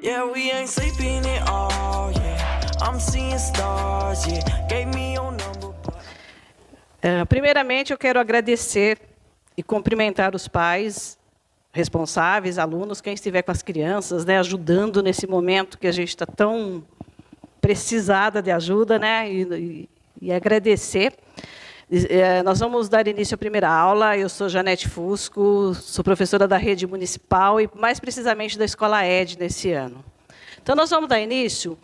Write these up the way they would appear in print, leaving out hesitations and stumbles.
Yeah, we ain't sleeping at all, yeah. I'm seeing stars, yeah. Gave me your number. Primeiramente, eu quero agradecer e cumprimentar os pais responsáveis, alunos, quem estiver com as crianças, né, ajudando nesse momento que a gente está tão precisada de ajuda, né, e agradecer. Nós vamos dar início à primeira aula. Eu sou Janete Fusco, sou professora da rede municipal e, mais precisamente, da Escola ED nesse ano. Então, nós vamos dar início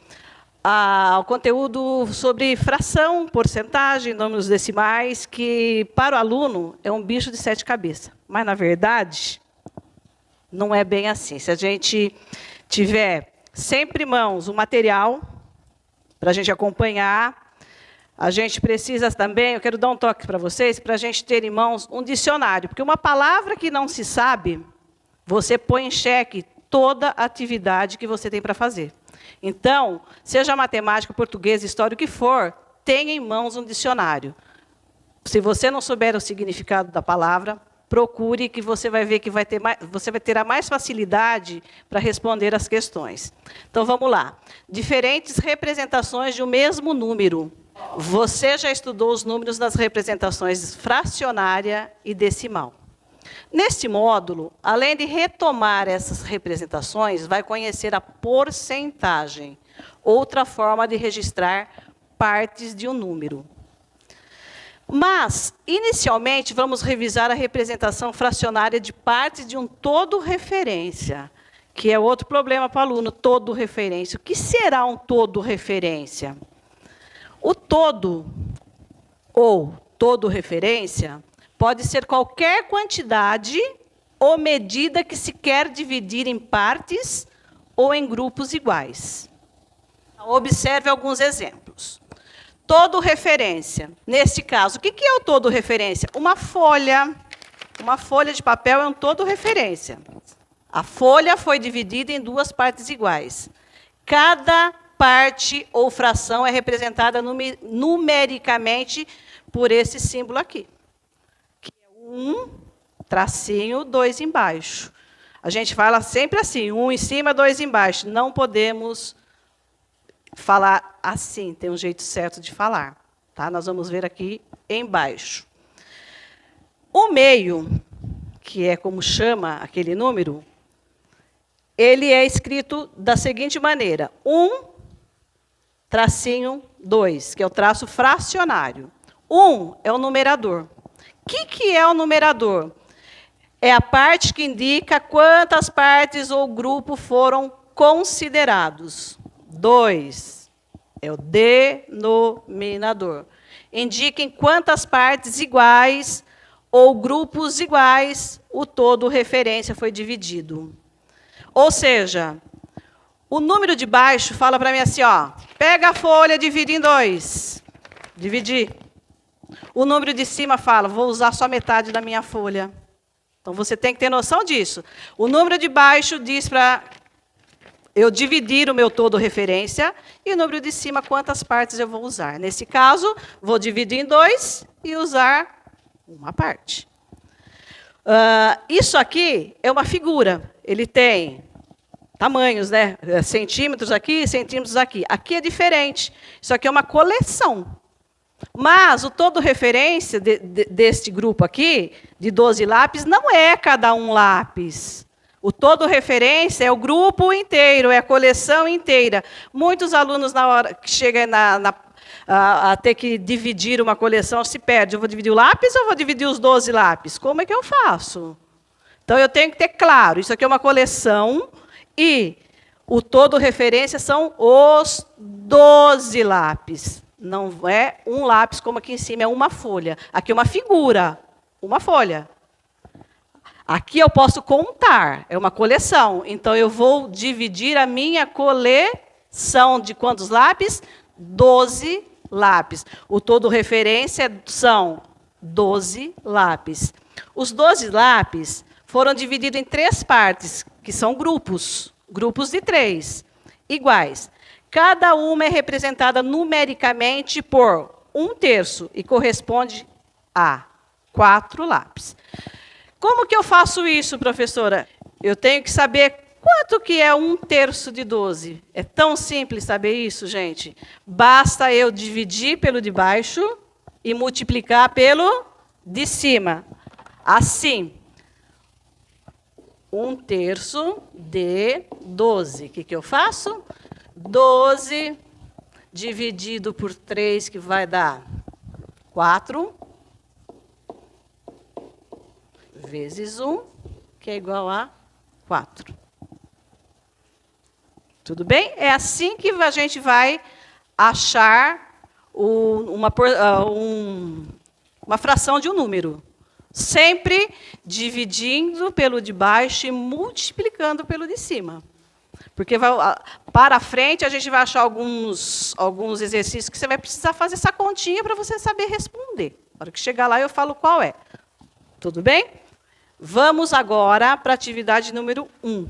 ao conteúdo sobre fração, porcentagem, números decimais, que, para o aluno, é um bicho de 7 cabeças. Mas, na verdade, não é bem assim. Se a gente tiver sempre em mãos o material para a gente acompanhar, a gente precisa também, eu quero dar um toque para vocês, para a gente ter em mãos um dicionário, porque uma palavra que não se sabe, você põe em xeque toda a atividade que você tem para fazer. Então, seja matemática, português, história, o que for, tenha em mãos um dicionário. Se você não souber o significado da palavra, procure, que você vai ver que você vai ter mais facilidade para responder as questões. Então, vamos lá. Diferentes representações de um mesmo número. Você já estudou os números nas representações fracionária e decimal. Neste módulo, além de retomar essas representações, vai conhecer a porcentagem, outra forma de registrar partes de um número. Mas, inicialmente, vamos revisar a representação fracionária de partes de um todo referência, que é outro problema para o aluno, todo referência. O que será um todo referência? O todo, ou todo referência, pode ser qualquer quantidade ou medida que se quer dividir em partes ou em grupos iguais. Observe alguns exemplos. Todo referência. Neste caso, o que é o todo referência? Uma folha de papel é um todo referência. A folha foi dividida em duas partes iguais. Cada parte ou fração é representada numericamente por esse símbolo aqui. Que é 1, tracinho, 2 embaixo. A gente fala sempre assim, 1 em cima, 2 embaixo. Não podemos falar assim, tem um jeito certo de falar. Tá? Nós vamos ver aqui embaixo. O meio, que é como chama aquele número, ele é escrito da seguinte maneira. 1, tracinho 2, que é o traço fracionário. 1 é o numerador. O que é o numerador? É a parte que indica quantas partes ou grupo foram considerados. 2 é o denominador. Indica em quantas partes iguais ou grupos iguais o todo referência foi dividido. Ou seja, o número de baixo fala para mim assim, ó, pega a folha, divide em 2. Dividir. O número de cima fala, vou usar só metade da minha folha. Então, você tem que ter noção disso. O número de baixo diz para eu dividir o meu todo referência, e o número de cima, quantas partes eu vou usar. Nesse caso, vou dividir em 2 e usar uma parte. Isso aqui é uma figura. Ele tem tamanhos, né? Centímetros aqui, centímetros aqui. Aqui é diferente. Isso aqui é uma coleção. Mas o todo referência deste grupo aqui, de 12 lápis, não é cada um lápis. O todo referência é o grupo inteiro, é a coleção inteira. Muitos alunos, na hora que chegam a ter que dividir uma coleção, se perdem. Eu vou dividir o lápis ou vou dividir os 12 lápis? Como é que eu faço? Então, eu tenho que ter claro, isso aqui é uma coleção e o todo referência são os 12 lápis. Não é um lápis, como aqui em cima, é uma folha. Aqui é uma figura, uma folha. Aqui eu posso contar, é uma coleção. Então, eu vou dividir a minha coleção de quantos lápis? 12 lápis. O todo referência são 12 lápis. Os 12 lápis foram divididos em 3 partes, que são grupos de 3, iguais. Cada uma é representada numericamente por 1/3 e corresponde a 4 lápis. Como que eu faço isso, professora? Eu tenho que saber Quanto que é 1/3 de 12? É tão simples saber isso, gente. Basta eu dividir pelo de baixo e multiplicar pelo de cima. Assim, 1/3 de 12. O que eu faço? 12 dividido por 3, que vai dar 4, vezes 1, que é igual a 4. Tudo bem? É assim que a gente vai achar uma fração de um número. Sempre dividindo pelo de baixo e multiplicando pelo de cima. Porque para frente a gente vai achar alguns exercícios que você vai precisar fazer essa continha para você saber responder. Na hora que chegar lá eu falo qual é. Tudo bem? Vamos agora para a atividade número 1.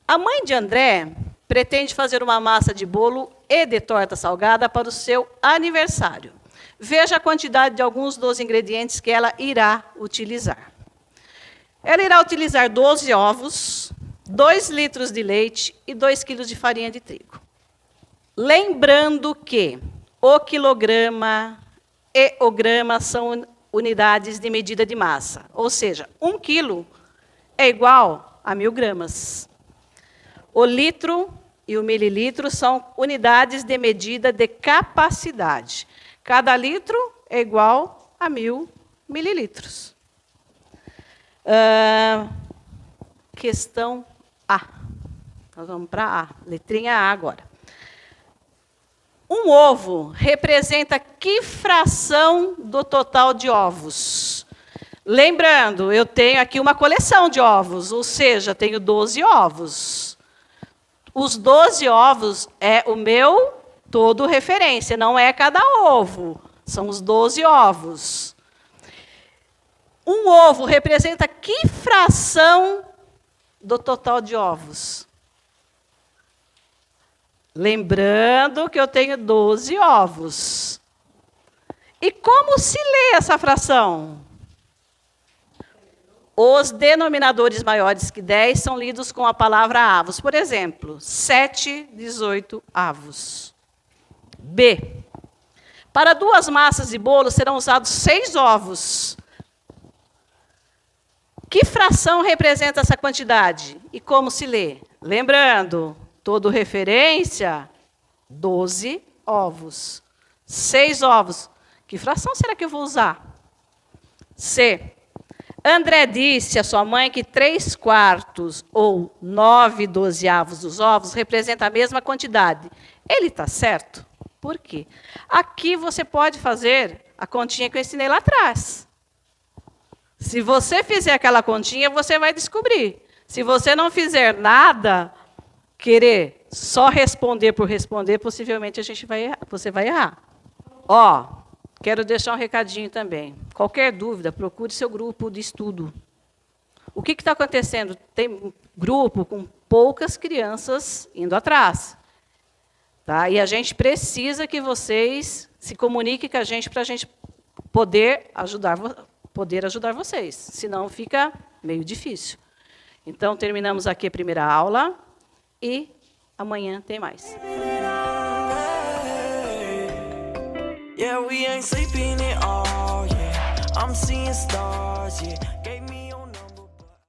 A mãe de André pretende fazer uma massa de bolo e de torta salgada para o seu aniversário. Veja a quantidade de alguns dos ingredientes que ela irá utilizar. Ela irá utilizar 12 ovos, 2 litros de leite e 2 quilos de farinha de trigo. Lembrando que o quilograma e o grama são unidades de medida de massa. Ou seja, 1 quilo é igual a 1000 gramas. O litro e o mililitro são unidades de medida de capacidade. Cada litro é igual a 1000 mililitros. Questão A. Nós vamos para A. Letrinha A agora. Um ovo representa que fração do total de ovos? Lembrando, eu tenho aqui uma coleção de ovos, ou seja, tenho 12 ovos. Os 12 ovos é o meu todo referência, não é cada ovo, são os 12 ovos. Um ovo representa que fração do total de ovos? Lembrando que eu tenho 12 ovos. E como se lê essa fração? Os denominadores maiores que 10 são lidos com a palavra avos. Por exemplo, 7, 18 avos. B. Para 2 massas de bolo serão usados 6 ovos. Que fração representa essa quantidade? E como se lê? Lembrando, todo referência, 12 ovos. 6 ovos. Que fração será que eu vou usar? C. André disse à sua mãe que 3/4 ou 9/12 dos ovos representa a mesma quantidade. Ele está certo? Por quê? Aqui você pode fazer a continha que eu ensinei lá atrás. Se você fizer aquela continha, você vai descobrir. Se você não fizer nada, querer só responder por responder, possivelmente você vai errar. Ó, quero deixar um recadinho também. Qualquer dúvida, procure seu grupo de estudo. O que está acontecendo? Tem um grupo com poucas crianças indo atrás. Tá? E a gente precisa que vocês se comuniquem com a gente para a gente poder ajudar vocês. Senão fica meio difícil. Então, terminamos aqui a primeira aula e amanhã tem mais. Yeah, we ain't sleeping at all, yeah. I'm seeing stars, yeah.